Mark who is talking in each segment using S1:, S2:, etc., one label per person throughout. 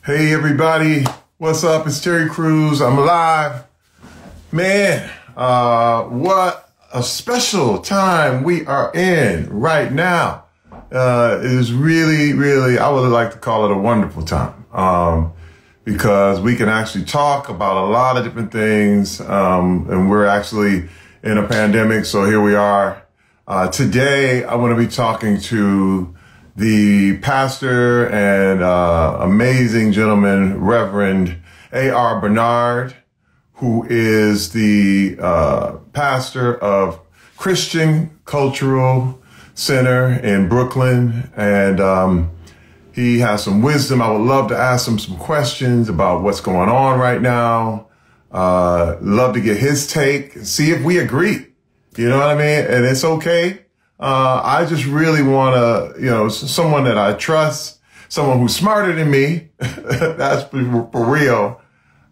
S1: Hey everybody, what's up? It's Terry Crews. I'm live. Man, what a special time we are in right now. It is really, I would like to call it a wonderful time. Because we can actually talk about a lot of different things. And we're actually in a pandemic, so here we are. Today, I want to be talking to the pastor and amazing gentleman, Reverend A.R. Bernard, who is the pastor of Christian Cultural Center in Brooklyn. And he has some wisdom. I would love to ask him some questions about what's going on right now. Love to get his take, see if we agree. You know what I mean? And it's okay. I just really want to, someone that I trust, someone who's smarter than me. That's for real.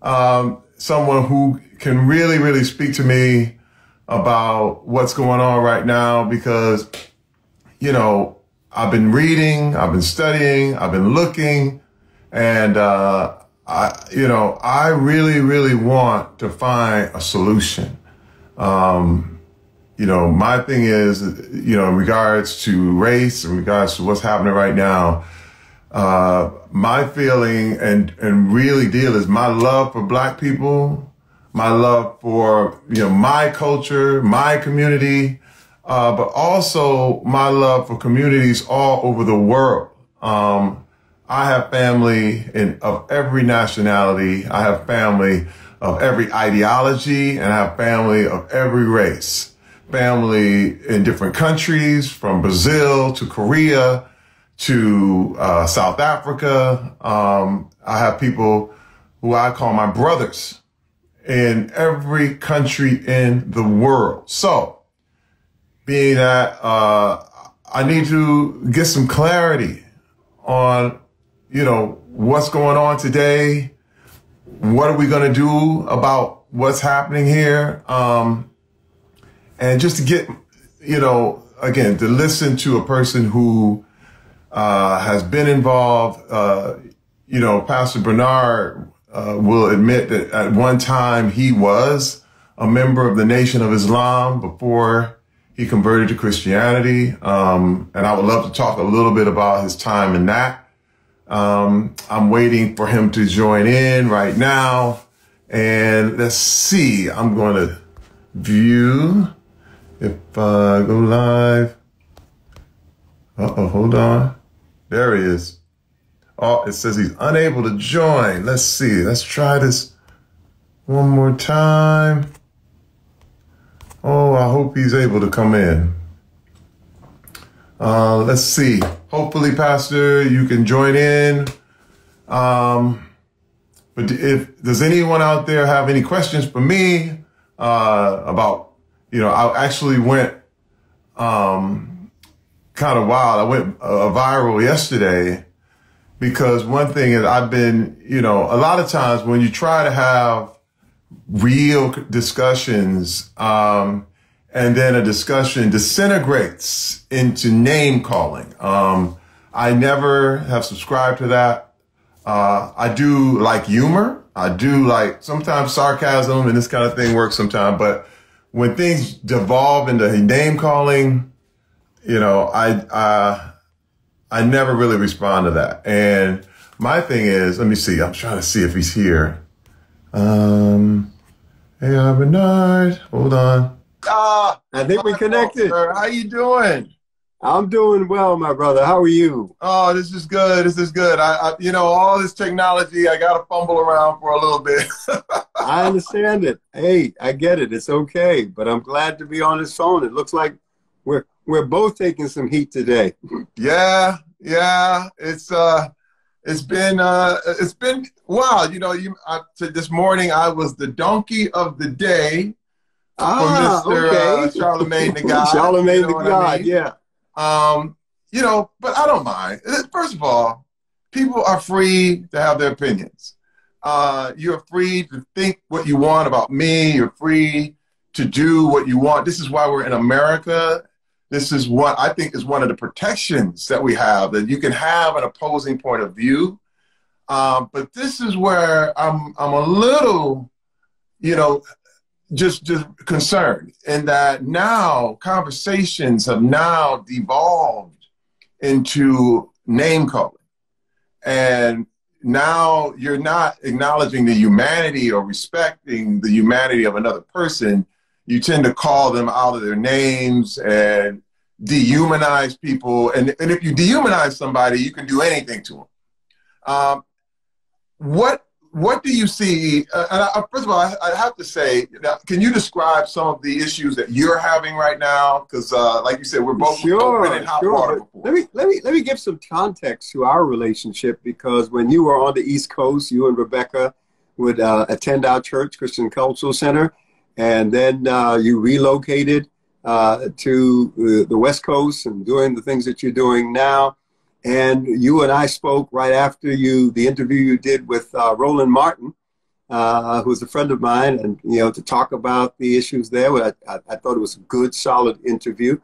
S1: Someone who can really speak to me about what's going on right now because, I've been reading, I've been studying, I've been looking, and, I really want to find a solution. My thing is, in regards to race, in regards to what's happening right now, my feeling and really deal is my love for Black people, my love for, my culture, my community, but also my love for communities all over the world. I have family of every nationality. I have family of every ideology, and I have family of every race. Family in different countries, from Brazil to Korea to South Africa. I have people who I call my brothers in every country in the world. So, being that I need to get some clarity on, what's going on today. What are we going to do about what's happening here? And just to get, again, to listen to a person who has been involved, Pastor Bernard will admit that at one time he was a member of the Nation of Islam before he converted to Christianity. And I would love to talk a little bit about his time in that. I'm waiting for him to join in right now. And let's see, I'm going to view. If I go live, hold on. There he is. Oh, it says he's unable to join. Let's see. Let's try this one more time. Oh, I hope he's able to come in. Let's see. Hopefully, Pastor, you can join in. But does anyone out there have any questions for me about? I actually went kind of wild. I went viral yesterday because one thing is I've been, a lot of times when you try to have real discussions and then a discussion disintegrates into name calling. I never have subscribed to that. I do like humor. I do like sometimes sarcasm and this kind of thing works sometimes, but when things devolve into name calling, I never really respond to that. And my thing is, let me see. I'm trying to see if he's here. Hey, Bernard, hold on.
S2: I think we connected.
S1: How you doing?
S2: I'm doing well, my brother. How are you?
S1: Oh, this is good. This is good. All this technology, I got to fumble around for a little bit.
S2: I understand it. Hey, I get it. It's okay. But I'm glad to be on this phone. It looks like we're both taking some heat today.
S1: Yeah. It's been wow. This morning I was the donkey of the day for Mr. Charlemagne the God.
S2: Charlemagne the God, yeah.
S1: But I don't mind. First of all, people are free to have their opinions. You're free to think what you want about me. You're free to do what you want. This is why we're in America. This is what I think is one of the protections that we have, that you can have an opposing point of view. But this is where I'm a little, you know, just concerned in that now conversations have now devolved into name calling. And now you're not acknowledging the humanity or respecting the humanity of another person. You tend to call them out of their names and dehumanize people. And if you dehumanize somebody, you can do anything to them. What do you see? First of all, I have to say, can you describe some of the issues that you're having right now? Because, like you said, we're both been in hot water before.
S2: Let me give some context to our relationship, because when you were on the East Coast, you and Rebecca would attend our church, Christian Cultural Center, and then you relocated to the West Coast and doing the things that you're doing now. And you and I spoke right after the interview you did with Roland Martin, who's a friend of mine, and, you know, to talk about the issues there. I thought it was a good, solid interview.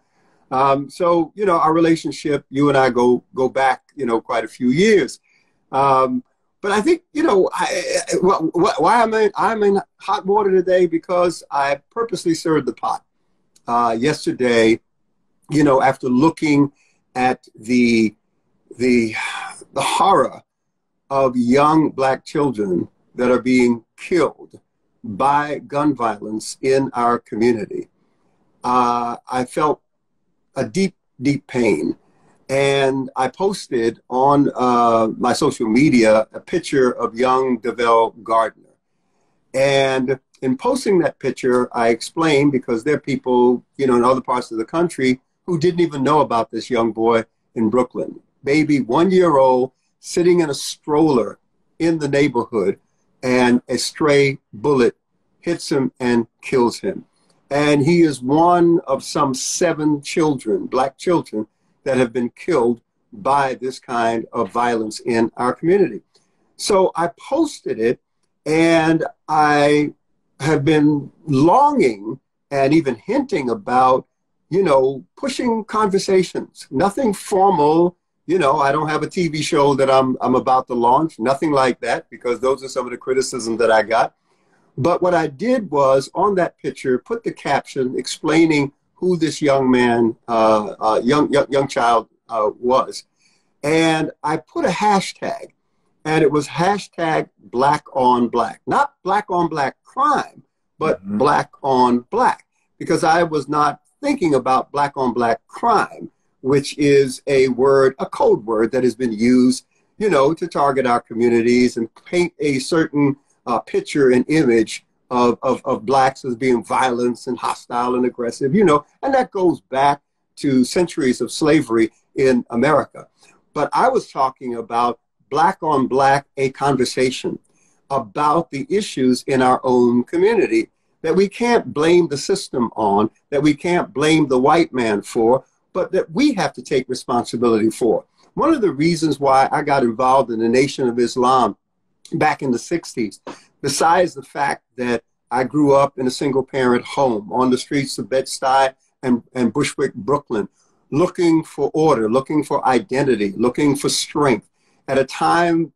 S2: So, you know, our relationship, you and I go back, you know, quite a few years. But I think, you know, why I'm in hot water today, because I purposely stirred the pot yesterday, you know, after looking at the horror of young Black children that are being killed by gun violence in our community. I felt a deep, deep pain. And I posted on my social media a picture of young Devell Gardner. And in posting that picture, I explained, because there are people, you know, in other parts of the country who didn't even know about this young boy in Brooklyn. Baby, 1 year old, sitting in a stroller in the neighborhood, and a stray bullet hits him and kills him. And he is one of some 7 children, Black children, that have been killed by this kind of violence in our community. So I posted it, and I have been longing and even hinting about, you know, pushing conversations, nothing formal. You know, I don't have a TV show that I'm about to launch, nothing like that, because those are some of the criticisms that I got. But what I did was, on that picture, put the caption explaining who this young man, young child was. And I put a hashtag, and it was hashtag Black on Black. Not Black on Black crime, but Black on Black, because I was not thinking about Black on Black crime, which is a word, a code word that has been used, you know, to target our communities and paint a certain picture and image of Blacks as being violent and hostile and aggressive, you know, and that goes back to centuries of slavery in America. But I was talking about Black on Black, a conversation about the issues in our own community that we can't blame the system on, that we can't blame the white man for, but that we have to take responsibility for. One of the reasons why I got involved in the Nation of Islam back in the 60s, besides the fact that I grew up in a single-parent home on the streets of Bed-Stuy and Bushwick, Brooklyn, looking for order, looking for identity, looking for strength, at a time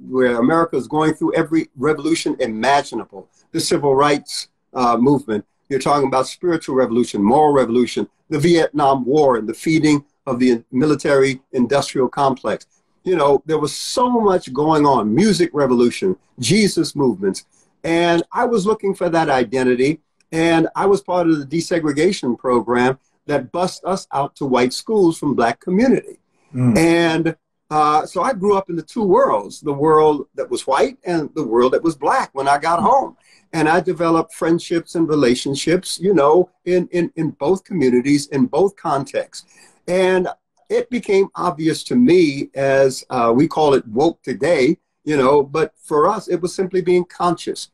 S2: where America is going through every revolution imaginable, the civil rights movement. You're talking about spiritual revolution, moral revolution, the Vietnam War, and the feeding of the military-industrial complex. You know, there was so much going on, music revolution, Jesus movements. And I was looking for that identity. And I was part of the desegregation program that bussed us out to white schools from Black community. And so I grew up in the two worlds, the world that was white and the world that was Black when I got home. And I developed friendships and relationships, you know, in both communities, in both contexts. And it became obvious to me, as we call it woke today, you know, but for us, it was simply being conscious,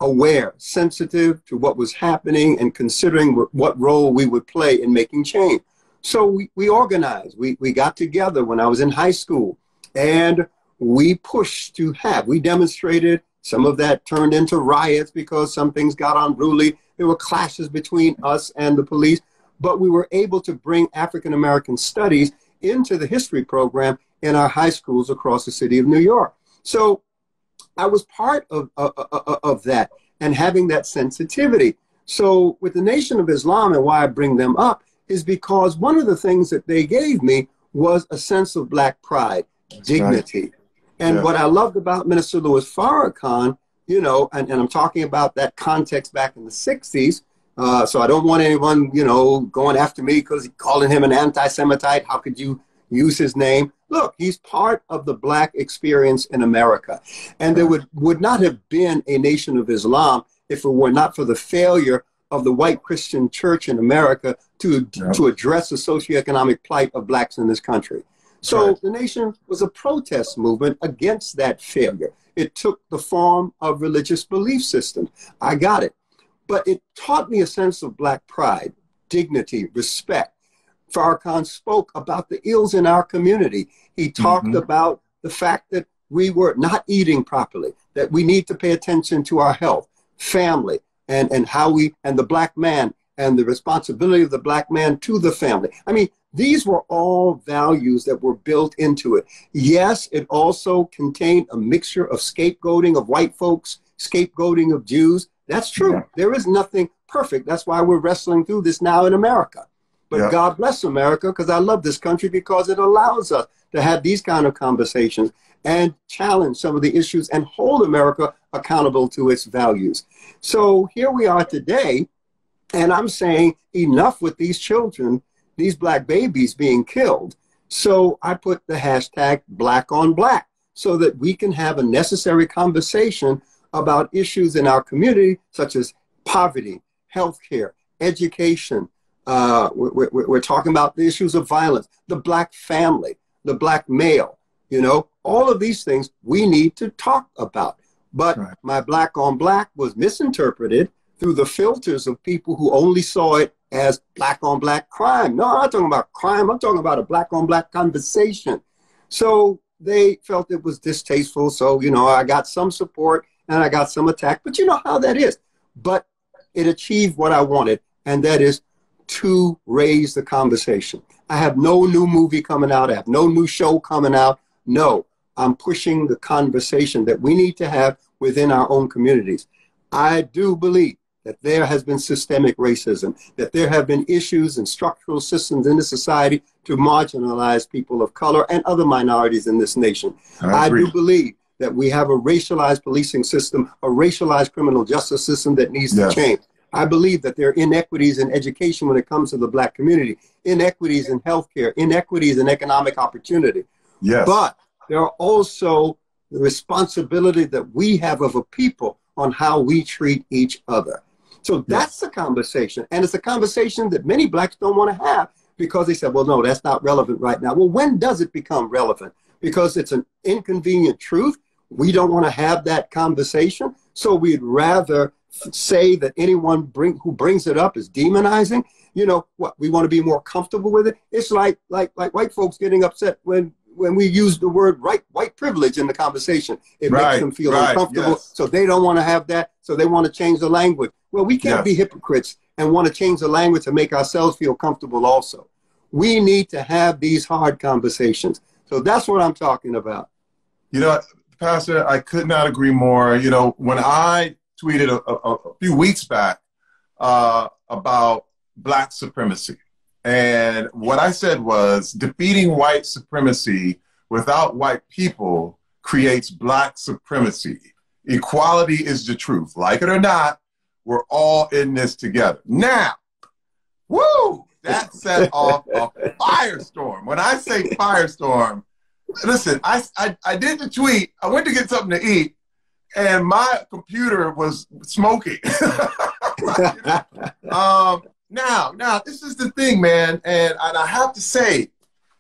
S2: aware, sensitive to what was happening, and considering what role we would play in making change. So we organized, we got together when I was in high school, and we pushed to have, we demonstrated. Some of that turned into riots because some things got unruly. There were clashes between us and the police, but we were able to bring African-American studies into the history program in our high schools across the city of New York. So I was part of that and having that sensitivity. So with the Nation of Islam, and why I bring them up is because one of the things that they gave me was a sense of Black pride, dignity. Right. And what I loved about Minister Louis Farrakhan, you know, and I'm talking about that context back in the 60s, so I don't want anyone, you know, going after me because calling him an anti-Semitite. How could you use his name? Look, he's part of the Black experience in America. And there would not have been a Nation of Islam if it were not for the failure of the white Christian church in America to address the socioeconomic plight of Blacks in this country. So the Nation was a protest movement against that failure. It took the form of religious belief system. I got it. But it taught me a sense of Black pride, dignity, respect. Farrakhan spoke about the ills in our community. He talked about the fact that we were not eating properly, that we need to pay attention to our health, family, and how we, and the Black man, and the responsibility of the Black man to the family. I mean, these were all values that were built into it. Yes, it also contained a mixture of scapegoating of white folks, scapegoating of Jews. That's true. Yeah. There is nothing perfect. That's why we're wrestling through this now in America. But God bless America, because I love this country because it allows us to have these kind of conversations and challenge some of the issues and hold America accountable to its values. So here we are today, and I'm saying enough with these children, these Black babies being killed. So I put the hashtag Black on Black so that we can have a necessary conversation about issues in our community, such as poverty, healthcare, education. We're talking about the issues of violence, the Black family, the Black male, you know, all of these things we need to talk about. But my Black on Black was misinterpreted through the filters of people who only saw it as Black on Black crime. No, I'm not talking about crime. I'm talking about a Black on Black conversation. So they felt it was distasteful. So, you know, I got some support and I got some attack, but you know how that is. But it achieved what I wanted, and that is to raise the conversation. I have no new movie coming out. I have no new show coming out. No, I'm pushing the conversation that we need to have within our own communities. I do believe that there has been systemic racism, that there have been issues and structural systems in the society to marginalize people of color and other minorities in this nation. I do believe that we have a racialized policing system, a racialized criminal justice system that needs to change. I believe that there are inequities in education when it comes to the Black community, inequities in healthcare, inequities in economic opportunity. But there are also the responsibility that we have of a people on how we treat each other. So that's the conversation. And it's a conversation that many Blacks don't want to have because they said, well, no, that's not relevant right now. Well, when does it become relevant? Because it's an inconvenient truth. We don't want to have that conversation. So we'd rather say that anyone who brings it up is demonizing. You know what? We want to be more comfortable with it. It's like white folks getting upset when we use the word white privilege in the conversation. It makes them feel uncomfortable. So they don't want to have that. So they want to change the language. Well, we can't be hypocrites and want to change the language to make ourselves feel comfortable also. We need to have these hard conversations. So that's what I'm talking about.
S1: You know, Pastor, I could not agree more. You know, when I tweeted a few weeks back about Black supremacy, and what I said was defeating white supremacy without white people creates Black supremacy. Equality is the truth. Like it or not, we're all in this together. Now, woo, that set off a firestorm. When I say firestorm, listen, I did the tweet. I went to get something to eat, and my computer was smoking. Now, this is the thing, man, and I have to say,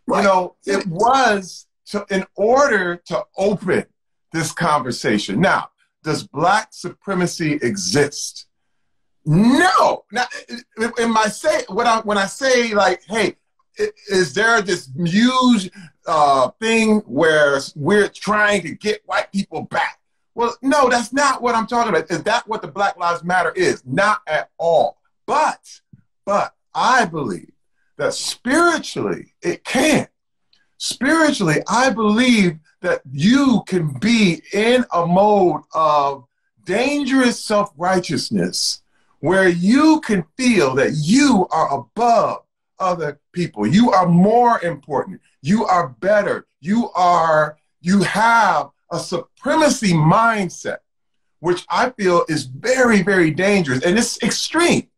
S1: you know, it was in order to open this conversation. Now, does Black supremacy exist? No. Now, when I say like, hey, is there this huge thing where we're trying to get white people back? Well, no, that's not what I'm talking about. Is that what the Black Lives Matter is? Not at all. But I believe that spiritually it can. spiritually, I believe that you can be in a mode of dangerous self-righteousness where you can feel that you are above other people. You are more important. You are better. You have a supremacy mindset, which I feel is very, very dangerous. And it's extreme.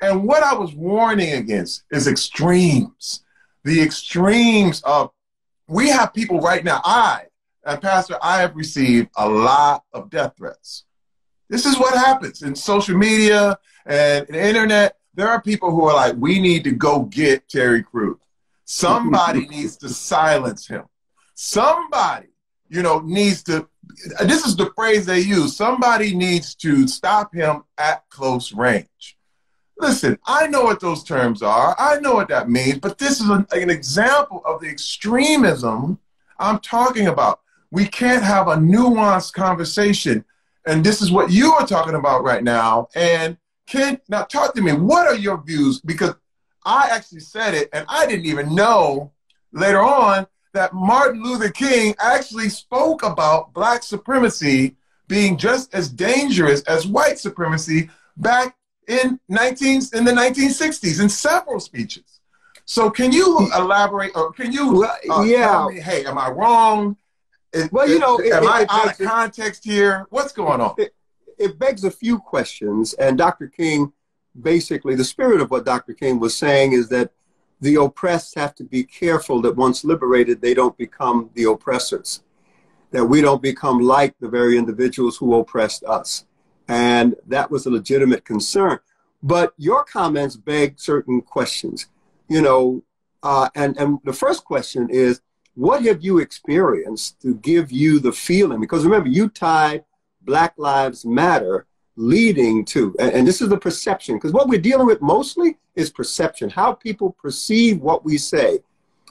S1: And what I was warning against is extremes. The extremes of, we have people right now, Pastor, I have received a lot of death threats. This is what happens in social media and the internet. There are people who are like, we need to go get Terry Crews. Somebody needs to silence him. Somebody, needs to, this is the phrase they use, somebody needs to stop him at close range. Listen, I know what those terms are. I know what that means, but this is an example of the extremism I'm talking about. We can't have a nuanced conversation. And this is what you are talking about right now. And now talk to me. What are your views? Because I actually said it, and I didn't even know later on that Martin Luther King actually spoke about black supremacy being just as dangerous as white supremacy back in the 1960s in several speeches. So can you elaborate, or can you tell me, hey, am I wrong? Am I out of context here? What's going on?
S2: It begs a few questions. And Dr. King, basically, the spirit of what Dr. King was saying is that the oppressed have to be careful that once liberated, they don't become the oppressors, that we don't become like the very individuals who oppressed us. And that was a legitimate concern. But your comments beg certain questions, and the first question is, what have you experienced to give you the feeling? Because remember, you tied Black Lives Matter leading to, and this is the perception, because what we're dealing with mostly is perception, how people perceive what we say.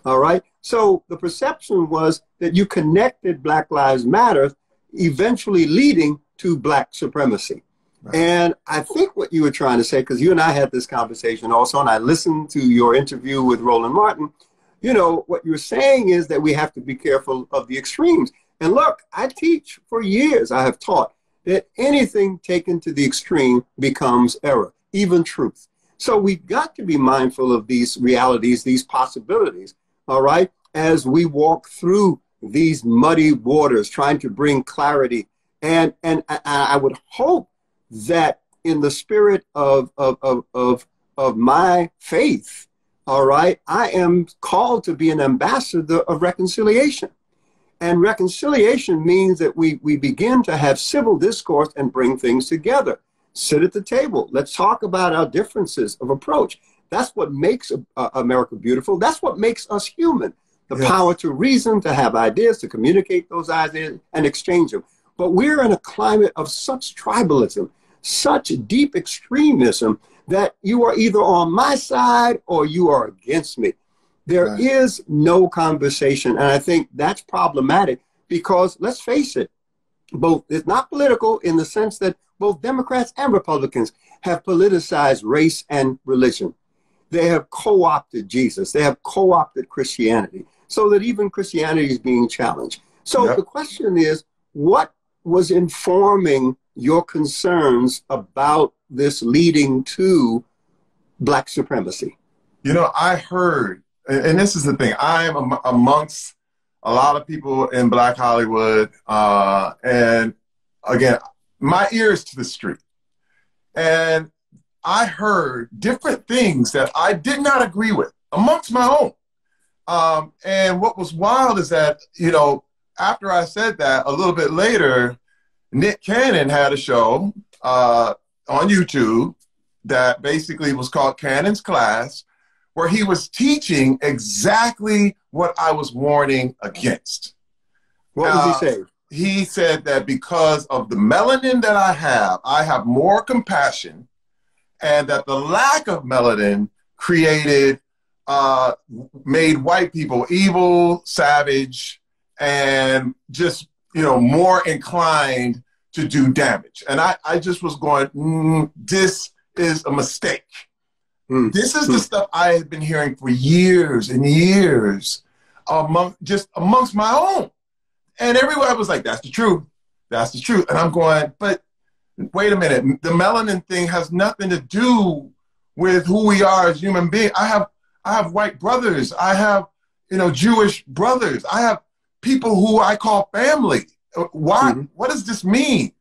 S2: All right. So the perception was that you connected Black Lives Matter eventually leading to black supremacy. Right. And I think what you were trying to say, because you and I had this conversation also, and I listened to your interview with Roland Martin, what you're saying is that we have to be careful of the extremes. And look, I teach for years, I have taught that anything taken to the extreme becomes error, even truth. So we've got to be mindful of these realities, these possibilities, all right, as we walk through these muddy waters, trying to bring clarity. And I would hope that in the spirit of my faith, all right, I am called to be an ambassador of reconciliation. And reconciliation means that we begin to have civil discourse and bring things together. Sit at the table. Let's talk about our differences of approach. That's what makes America beautiful. That's what makes us human. The power to reason, to have ideas, to communicate those ideas and exchange them. But we're in a climate of such tribalism, such deep extremism, that you are either on my side or you are against me. There is no conversation. And I think that's problematic because, let's face it, it's not political in the sense that both Democrats and Republicans have politicized race and religion. They have co-opted Jesus. They have co-opted Christianity, so that even Christianity is being challenged. So the question is, what was informing your concerns about this leading to black supremacy?
S1: I heard, and this is the thing, I am amongst a lot of people in Black Hollywood, and again, my ear is to the street. And I heard different things that I did not agree with amongst my own. And what was wild is that, after I said that, a little bit later, Nick Cannon had a show on YouTube that basically was called Cannon's Class, where he was teaching exactly what I was warning against.
S2: What was he saying?
S1: He said that because of the melanin that I have more compassion, and that the lack of melanin made white people evil, savage, and just, more inclined to do damage. And I just was going, this is a mistake. This is the stuff I had been hearing for years and years. amongst my own. And everyone was like, that's the truth. That's the truth. And I'm going, but wait a minute. The melanin thing has nothing to do with who we are as human beings. I have white brothers. I have, Jewish brothers. I have people who I call family. Why? Mm-hmm. What does this mean?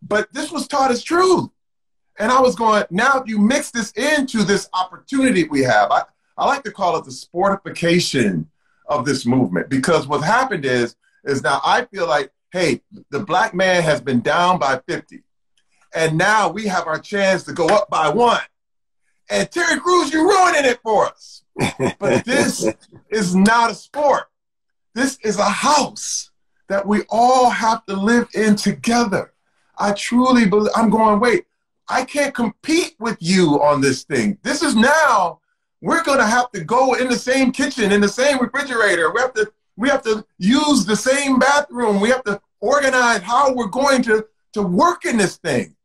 S1: But this was taught as truth. And I was going, now you mix this into this opportunity we have. I like to call it the sportification of this movement, because what happened is now I feel like, hey, the black man has been down by 50. And now we have our chance to go up by 1. And Terry Crews, you're ruining it for us. But this is not a sport. This is a house that we all have to live in together. I truly believe, I'm going, wait, I can't compete with you on this thing. This is now, we're going to have to go in the same kitchen, in the same refrigerator. We have to use the same bathroom. We have to organize how we're going to work in this thing.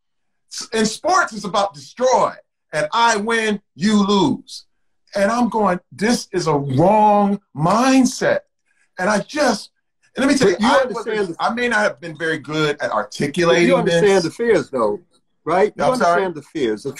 S1: In sports, it's about destroy. And I win, you lose. And I'm going, this is a wrong mindset. And let me tell you, I may not have been very good at articulating
S2: You understand the fears, though, right? You understand the fears. The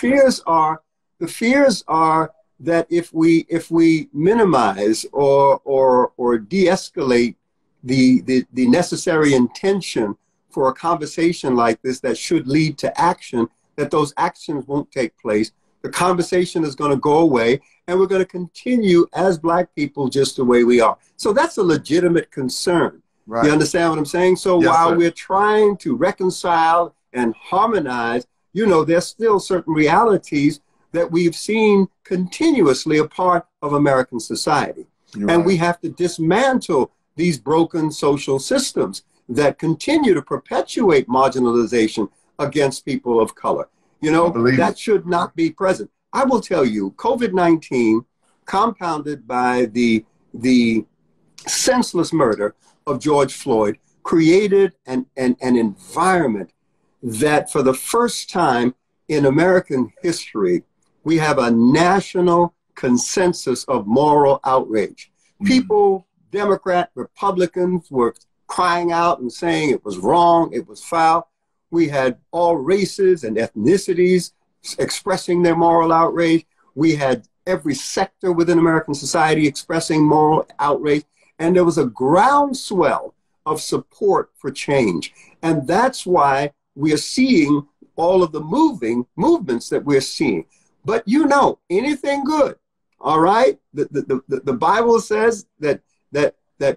S2: fears are that if we minimize or de-escalate the necessary intention for a conversation like this that should lead to action, that those actions won't take place. The conversation is going to go away, and we're going to continue as black people just the way we are. So that's a legitimate concern. Right. You understand what I'm saying? So yes, while we're trying to reconcile and harmonize, there's still certain realities that we've seen continuously a part of American society. And we have to dismantle these broken social systems that continue to perpetuate marginalization against people of color. That should not be present. I will tell you, COVID-19, compounded by the senseless murder of George Floyd, created an environment that for the first time in American history, we have a national consensus of moral outrage. People, Democrat, Republicans, were crying out and saying it was wrong, it was foul. We had all races and ethnicities expressing their moral outrage. We had every sector within American society expressing moral outrage. And there was a groundswell of support for change. And that's why we are seeing all of the movements that we're seeing. But anything good, all right? The Bible says that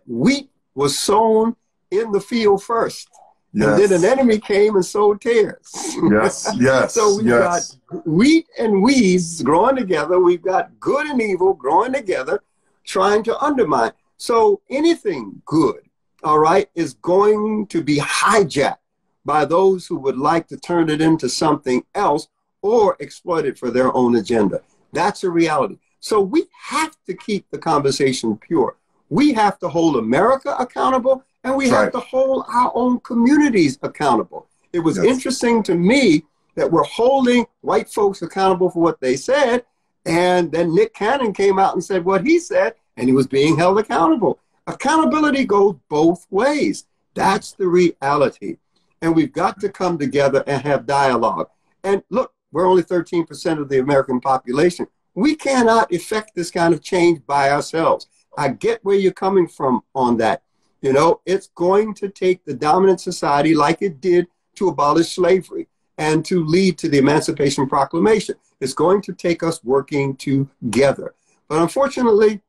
S2: wheat was sown in the field first. Yes. And then an enemy came and sowed tares.
S1: Yes, yes.
S2: So we've got wheat and weeds growing together. We've got good and evil growing together, trying to undermine. So anything good, all right, is going to be hijacked by those who would like to turn it into something else or exploit it for their own agenda. That's a reality. So we have to keep the conversation pure. We have to hold America accountable, and we have to hold our own communities accountable. It was interesting to me that we're holding white folks accountable for what they said, and then Nick Cannon came out and said what he said, and he was being held accountable. Accountability goes both ways. That's the reality. And we've got to come together and have dialogue. And look, we're only 13% of the American population. We cannot effect this kind of change by ourselves. I get where you're coming from on that. It's going to take the dominant society like it did to abolish slavery and to lead to the Emancipation Proclamation. It's going to take us working together. But unfortunately,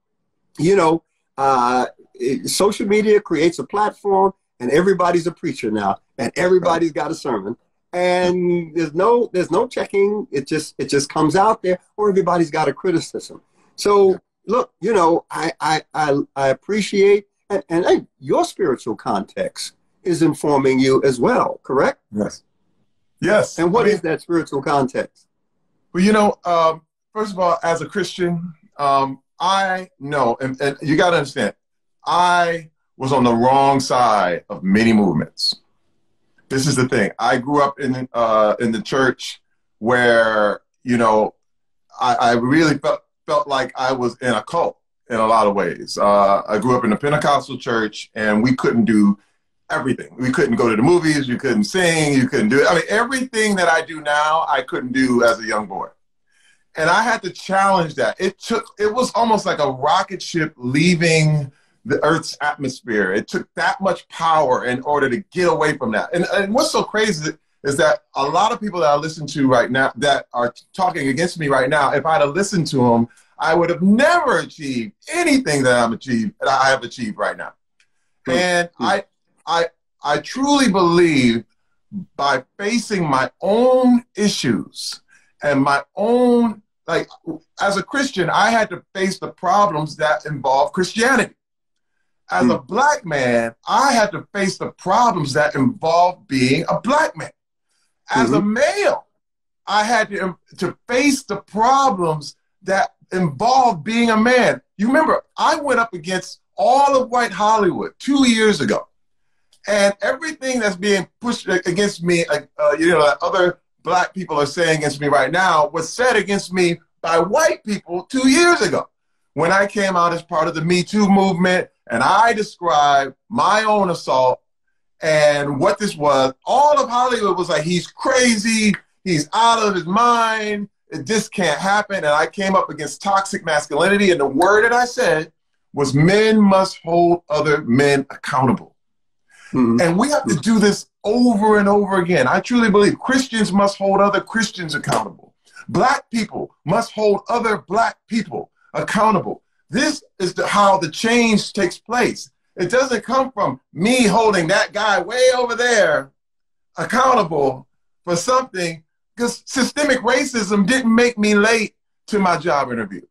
S2: social media creates a platform, and everybody's a preacher now, and everybody's got a sermon, and there's no checking. It just comes out there, or everybody's got a criticism. So look, I appreciate, and your spiritual context is informing you as well, correct?
S1: Yes. Yes.
S2: And what is that spiritual context?
S1: Well, first of all, as a Christian, I know, and you got to understand, I was on the wrong side of many movements. This is the thing. I grew up in the church where, I really felt like I was in a cult. in a lot of ways. I grew up in a Pentecostal church, and we couldn't do everything. We couldn't go to the movies, you couldn't sing, you couldn't do it. I mean, everything that I do now, I couldn't do as a young boy. And I had to challenge that. It was almost like a rocket ship leaving the Earth's atmosphere. It took that much power in order to get away from that. And what's so crazy is that a lot of people that I listen to right now that are talking against me right now, if I'd have listened to them, I would have never achieved anything that I have achieved right now. And I truly believe by facing my own issues and my own, like, as a Christian, I had to face the problems that involve Christianity. As a black man, I had to face the problems that involve being a black man. As a male, I had to face the problems that involve being a man. You remember, I went up against all of white Hollywood 2 years ago. And everything that's being pushed against me, that other black people are saying against me right now, was said against me by white people 2 years ago. When I came out as part of the Me Too movement, and I described my own assault and what this was, all of Hollywood was like, he's crazy, he's out of his mind, this can't happen. And I came up against toxic masculinity, and the word that I said was men must hold other men accountable. And we have to do this over and over again. I truly believe Christians must hold other Christians accountable. Black people must hold other black people accountable. This is how the change takes place. It doesn't come from me holding that guy way over there accountable for something, because systemic racism didn't make me late to my job interview.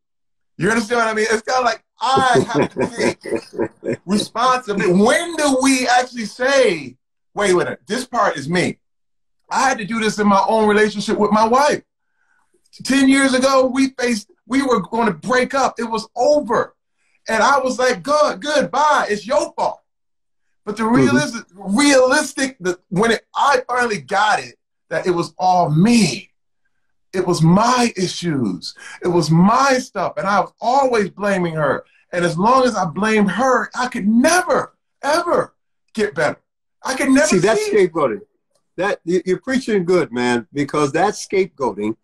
S1: You understand what I mean? It's kind of like I have to take responsibility. When do we actually say, wait a minute, this part is me? I had to do this in my own relationship with my wife. 10 years ago, we were going to break up. It was over. And I was like, goodbye, it's your fault. But the realistic, I finally got it, that it was all me. It was my issues. It was my stuff. And I was always blaming her. And as long as I blamed her, I could never, ever get better. I could never see.
S2: That's scapegoating. You're preaching good, man, because that's scapegoating.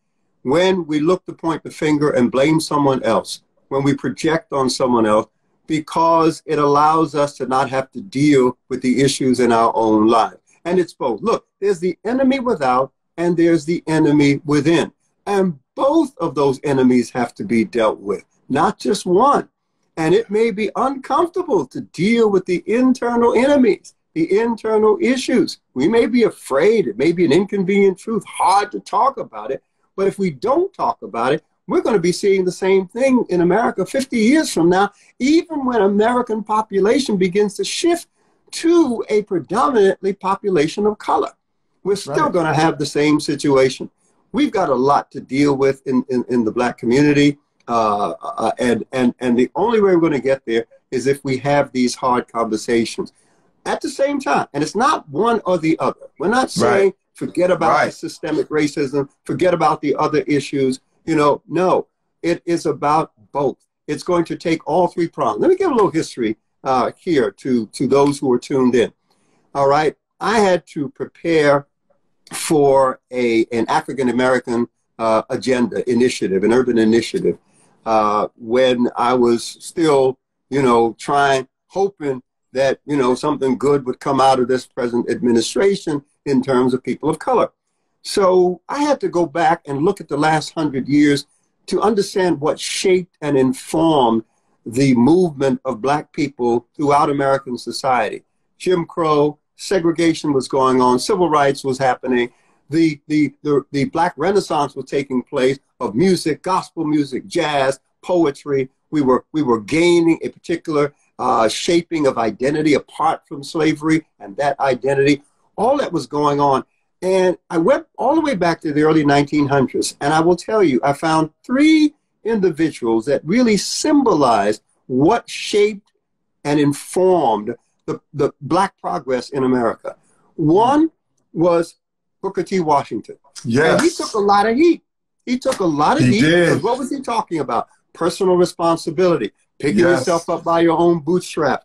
S2: When we look to point the finger and blame someone else, when we project on someone else, because it allows us to not have to deal with the issues in our own life. And it's both. Look, there's the enemy without and there's the enemy within. And both of those enemies have to be dealt with, not just one. And it may be uncomfortable to deal with the internal enemies, the internal issues. We may be afraid. It may be an inconvenient truth, hard to talk about it. But if we don't talk about it, we're going to be seeing the same thing in America 50 years from now, even when American population begins to shift to a predominantly population of color. We're still going to have the same situation. We've got a lot to deal with in the black community. And the only way we're going to get there is if we have these hard conversations at the same time. And it's not one or the other. We're not saying forget about the systemic racism, forget about the other issues. No, it is about both. It's going to take all three prongs. Let me give a little history here to those who are tuned in. All right. I had to prepare for an African-American agenda initiative, an urban initiative, when I was still, hoping that, something good would come out of this present administration in terms of people of color. So I had to go back and look at the last 100 years to understand what shaped and informed the movement of black people throughout American society. Jim Crow, segregation was going on, civil rights was happening, the Black Renaissance was taking place of music, gospel music, jazz, poetry. We were gaining a particular shaping of identity apart from slavery, and that identity, all that was going on. And I went all the way back to the early 1900s, and I will tell you, I found three individuals that really symbolize what shaped and informed the black progress in America. One was Booker T. Washington.
S1: Yes.
S2: And he took a lot of heat. He took a lot of heat. Because what was he talking about? Personal responsibility. picking yourself up by your own bootstrap,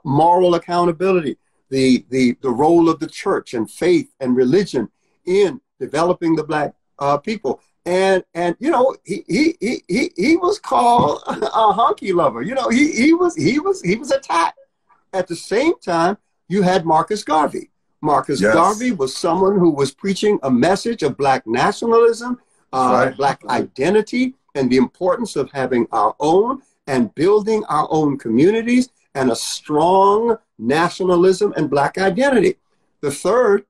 S2: moral accountability, the role of the church and faith and religion in developing the black people. And you know, he was called a honky lover. You know, he was attacked. At the same time, you had Marcus Garvey. Marcus Garvey was someone who was preaching a message of black nationalism, black identity, and the importance of having our own and building our own communities and a strong nationalism and black identity. The third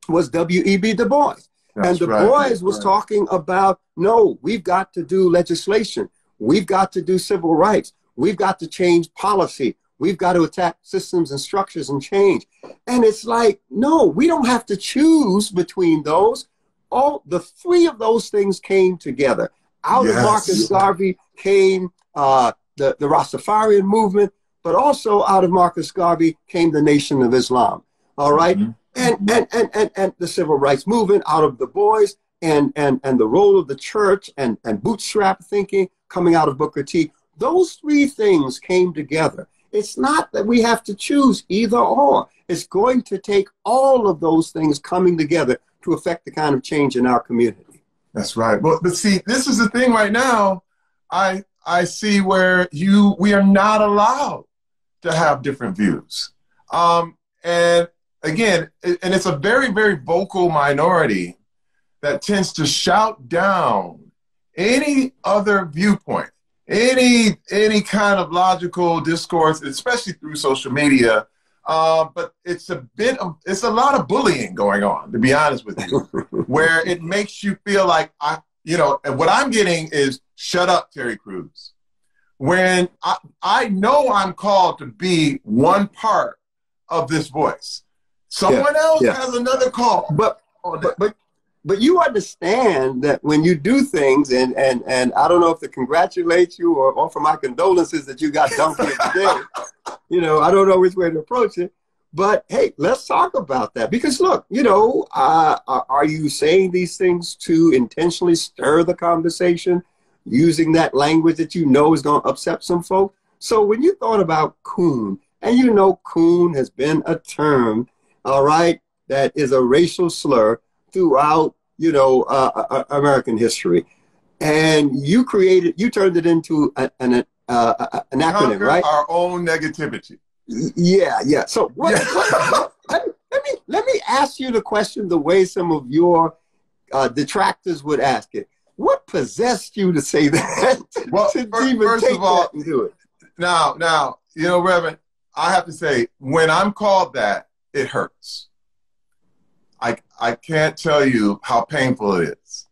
S2: was W.E.B. Du Bois. And Du Bois was talking about, no, we've got to do legislation. We've got to do civil rights. We've got to change policy. We've got to attack systems and structures and change. And it's like, no, we don't have to choose between those. All the three of those things came together. Out of Marcus Garvey came the Rastafarian movement, but also out of Marcus Garvey came the Nation of Islam. All right. And the civil rights movement out of Du Bois and the role of the church and bootstrap thinking coming out of Booker T. Those three things came together. It's not that we have to choose either or. It's going to take all of those things coming together to affect the kind of change in our community.
S1: That's right. But see, this is the thing right now. I see where we are not allowed to have different views. And again, and it's a very, very vocal minority that tends to shout down any other viewpoint, any kind of logical discourse, especially through social media. But it's a lot of bullying going on, to be honest with you, where it makes you feel like, and what I'm getting is, shut up, Terry Crews. When I know I'm called to be one part of this voice. Someone else has another call.
S2: But you understand that when you do things, and I don't know if to congratulate you or offer my condolences that you got dunked here today. You know, I don't know which way to approach it. But hey, let's talk about that. Because look, you know, are you saying these things to intentionally stir the conversation, using that language that you know is going to upset some folk? So when you thought about coon, and you know coon has been a term, all right, that is a racial slur throughout, you know, American history. And you turned it into an acronym, right?
S1: Our own negativity.
S2: Yeah. So let me ask you the question the way some of your detractors would ask it. What possessed you to say that?
S1: Well, first of all,
S2: and do it?
S1: Now, you know, Reverend, I have to say, when I'm called that, it hurts. I can't tell you how painful it is.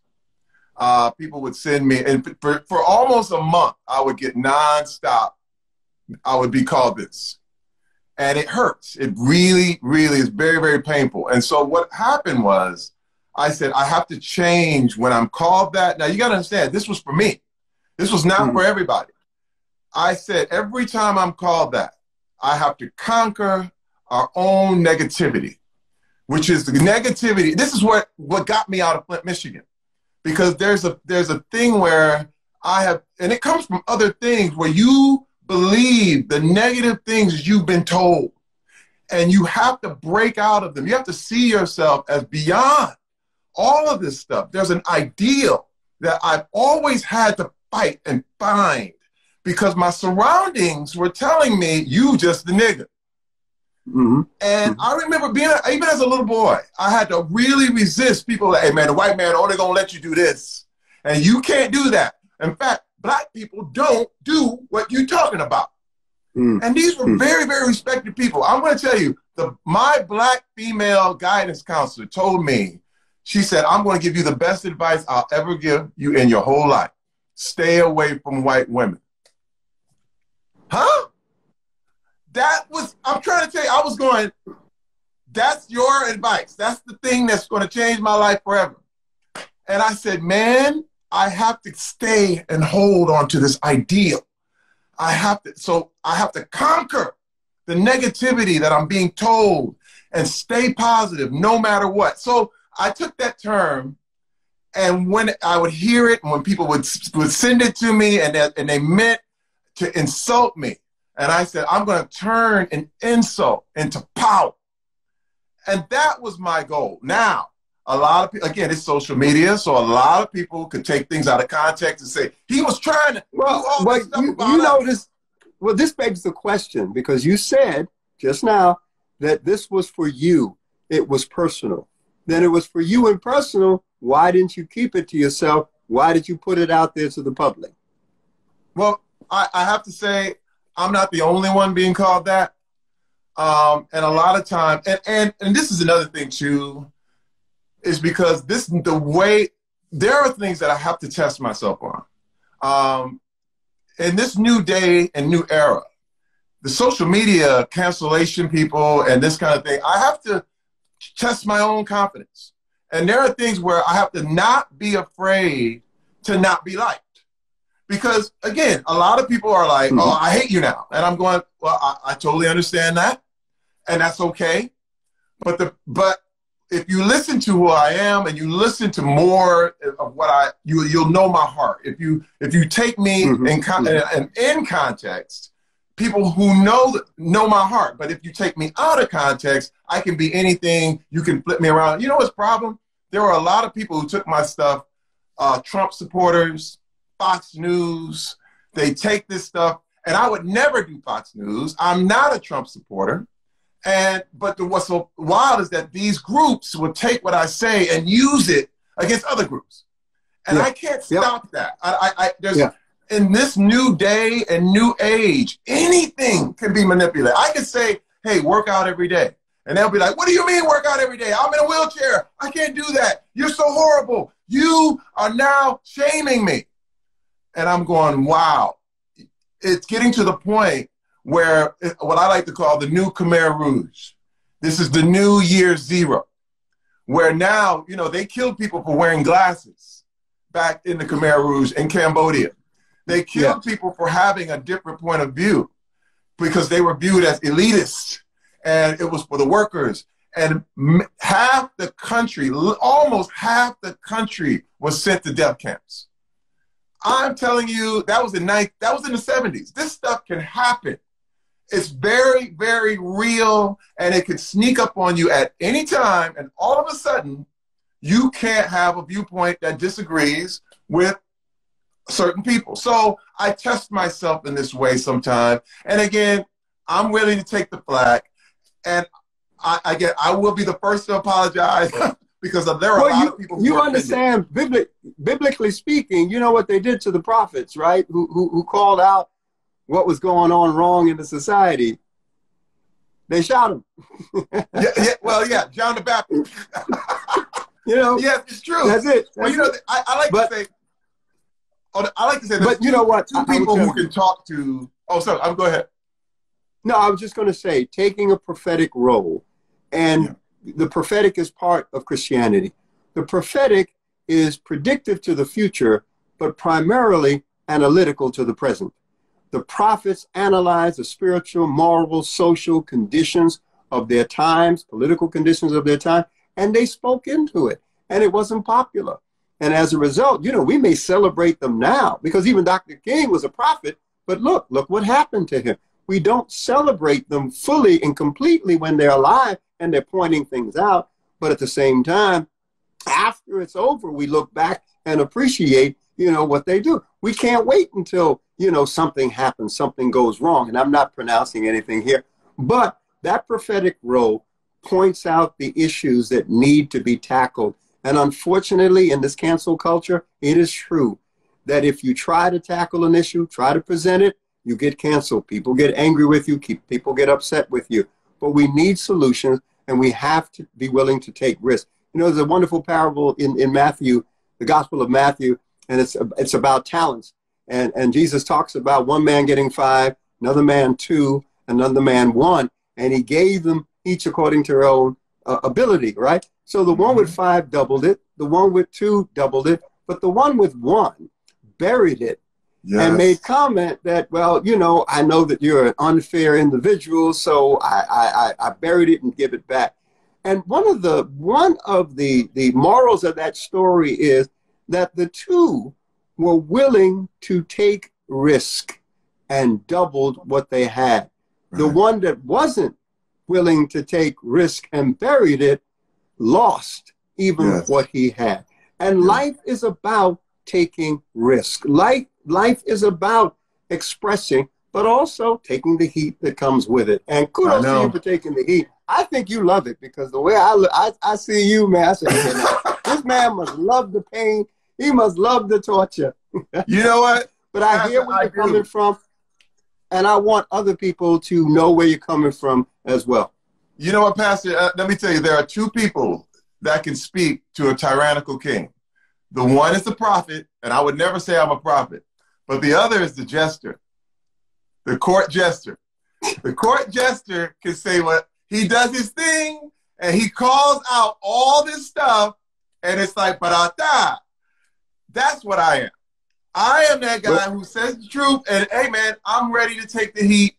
S1: People would send me, and for almost a month, I would get nonstop. I would be called this. And it hurts. It really, really is very, very painful. And so what happened was, I said, I have to change when I'm called that. Now, you got to understand, this was for me. This was not for everybody. I said, every time I'm called that, I have to conquer our own negativity, which is the negativity. This is what got me out of Flint, Michigan, because there's a thing where I have, and it comes from other things where you believe the negative things you've been told, and you have to break out of them. You have to see yourself as beyond all of this stuff. There's an ideal that I've always had to fight and find because my surroundings were telling me, you just the nigga. And I remember being, even as a little boy, I had to really resist people like, hey man, the white man only gonna let you do this. And you can't do that. In fact, black people don't do what you're talking about. And these were very, very respected people. I'm gonna tell you, my black female guidance counselor told me, she said, I'm gonna give you the best advice I'll ever give you in your whole life. Stay away from white women. Huh? That was, I'm trying to tell you, I was going, that's your advice. That's the thing that's going to change my life forever. And I said, man, I have to stay and hold on to this ideal. So I have to conquer the negativity that I'm being told and stay positive no matter what. So I took that term, and when I would hear it and when people would send it to me and they meant to insult me. And I said, I'm going to turn an insult into power. And that was my goal. Now, a lot of people, again, it's social media, so a lot of people could take things out of context and say, he was trying to do all this stuff about us.
S2: Well, this begs the question, because you said just now that this was for you. It was personal. Then it was for you and personal. Why didn't you keep it to yourself? Why did you put it out there to the public?
S1: Well, I have to say, I'm not the only one being called that. And a lot of time, and this is another thing too, is because there are things that I have to test myself on. In this new day and new era, the social media cancellation people and this kind of thing, I have to test my own confidence. And there are things where I have to not be afraid to not be liked. Because again, a lot of people are like, oh, I hate you now. And I'm going, well, I totally understand that. And that's okay. But if you listen to who I am and you listen to more of what you'll know my heart. If you take me in context, people who know my heart. But if you take me out of context, I can be anything. You can flip me around. You know what's the problem? There were a lot of people who took my stuff, Trump supporters, Fox News. They take this stuff, and I would never do Fox News. I'm not a Trump supporter. But what's so wild is that these groups will take what I say and use it against other groups. And I can't stop that. In this new day and new age, anything can be manipulated. I can say, hey, work out every day. And they'll be like, what do you mean work out every day? I'm in a wheelchair. I can't do that. You're so horrible. You are now shaming me. And I'm going, wow. It's getting to the point where what I like to call the new Khmer Rouge. This is the new year zero, where now, they killed people for wearing glasses back in the Khmer Rouge in Cambodia. They killed people for having a different point of view because they were viewed as elitist, and it was for the workers. And half the country, almost half the country was sent to death camps. I'm telling you, that was in the 70s. This stuff can happen. It's very, very real, and it can sneak up on you at any time, and all of a sudden, you can't have a viewpoint that disagrees with certain people. So I test myself in this way sometimes. And again, I'm willing to take the flack, and I will be the first to apologize because there are a lot of people who
S2: you understand, biblically speaking, you know what they did to the prophets, right? Who called out what was going on wrong in the society. They shot him. John the Baptist.
S1: Yes, it's true.
S2: That's it.
S1: I like to say,
S2: but you know what?
S1: Two people who can talk to. Oh, sorry. Go ahead.
S2: No, I was just going to say, taking a prophetic role, and the prophetic is part of Christianity. The prophetic is predictive to the future, but primarily analytical to the present. The prophets analyzed the spiritual, moral, social conditions of their times, political conditions of their time, and they spoke into it. And it wasn't popular. And as a result, we may celebrate them now because even Dr. King was a prophet, but look what happened to him. We don't celebrate them fully and completely when they're alive and they're pointing things out. But at the same time, after it's over, we look back and appreciate, what they do. We can't wait until, something happens, something goes wrong. And I'm not pronouncing anything here, but that prophetic role points out the issues that need to be tackled. And unfortunately, in this cancel culture, it is true that if you try to tackle an issue, try to present it, you get canceled. People get angry with you. People get upset with you. But we need solutions, and we have to be willing to take risks. There's a wonderful parable in Matthew, the Gospel of Matthew, and it's about talents. And Jesus talks about one man getting 5, another man 2, another man 1, and he gave them each according to their own ability, right? So the one with 5 doubled it, the one with 2 doubled it, but the one with 1 buried it. Yes. And made comment that, well, I know that you're an unfair individual, so I buried it and give it back. And one of the morals of that story is that the 2 were willing to take risk and doubled what they had.
S1: Right.
S2: The one that wasn't willing to take risk and buried it lost even what he had. And life is about taking risk. Life is about expressing, but also taking the heat that comes with it. And kudos to you for taking the heat. I think you love it, because the way I see you, man, I say, this man must love the pain. He must love the torture.
S1: You know what?
S2: But I hear where you're coming from, and I want other people to know where you're coming from as well.
S1: You know what, Pastor? Let me tell you, there are two people that can speak to a tyrannical king. The one is the prophet, and I would never say I'm a prophet, but the other is the jester, the court jester. The court jester can say what he does his thing, and he calls out all this stuff, and it's like, barata. That's what I am. I am that guy who says the truth, and hey, man, I'm ready to take the heat.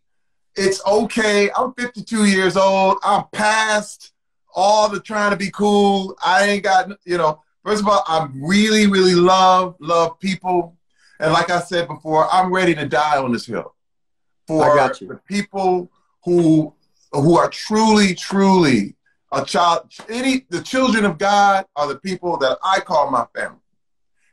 S1: It's okay. I'm 52 years old. I'm past all the trying to be cool. I ain't got, you know, first of all, I really, really love people. And like I said before, I'm ready to die on this hill for the people who are truly, truly a child. The children of God are the people that I call my family.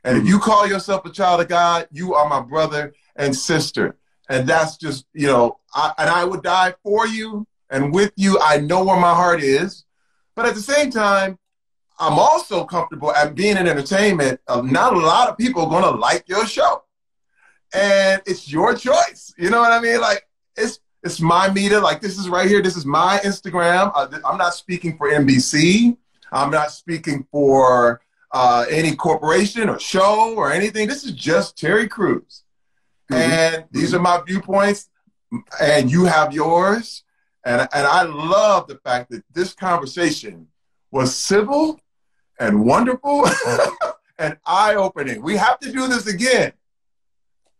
S1: And if you call yourself a child of God, you are my brother and sister. And that's just, you know, I would die for you and with you. I know where my heart is. But at the same time, I'm also comfortable at being in entertainment. Not a lot of people are going to like your show. And it's your choice. You know what I mean? Like, it's my meter. Like, this is right here. This is my Instagram. I'm not speaking for NBC. I'm not speaking for any corporation or show or anything. This is just Terry Crews. And these are my viewpoints, and you have yours. And I love the fact that this conversation was civil and wonderful and eye-opening. We have to do this again.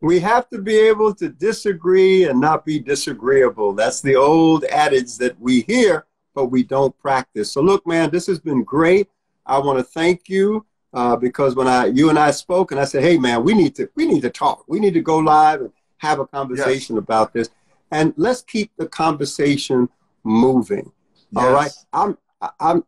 S2: We have to be able to disagree and not be disagreeable. That's the old adage that we hear, but we don't practice. So look, man, this has been great. I want to thank you. Because when you and I spoke, and I said, "Hey, man, we need to talk. We need to go live and have a conversation about this, and let's keep the conversation moving." All right, I'm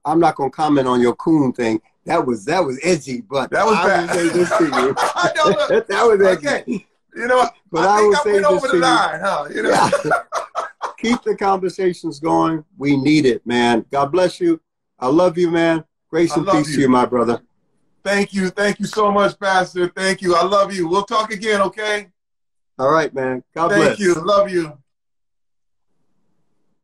S2: not going to comment on your coon thing. That was edgy, but
S1: that was bad.
S2: I will say this to you.
S1: I know
S2: that was edgy.
S1: Okay. You know,
S2: but
S1: I
S2: will
S1: think I
S2: say
S1: went over
S2: this
S1: the
S2: to
S1: line, huh? You know,
S2: yeah. Keep the conversations going. We need it, man. God bless you. I love you, man. Grace and peace to you, my brother.
S1: Thank you. Thank you so much, Pastor. Thank you. I love you. We'll talk again, okay?
S2: All right, man. God bless.
S1: Thank you. Love you.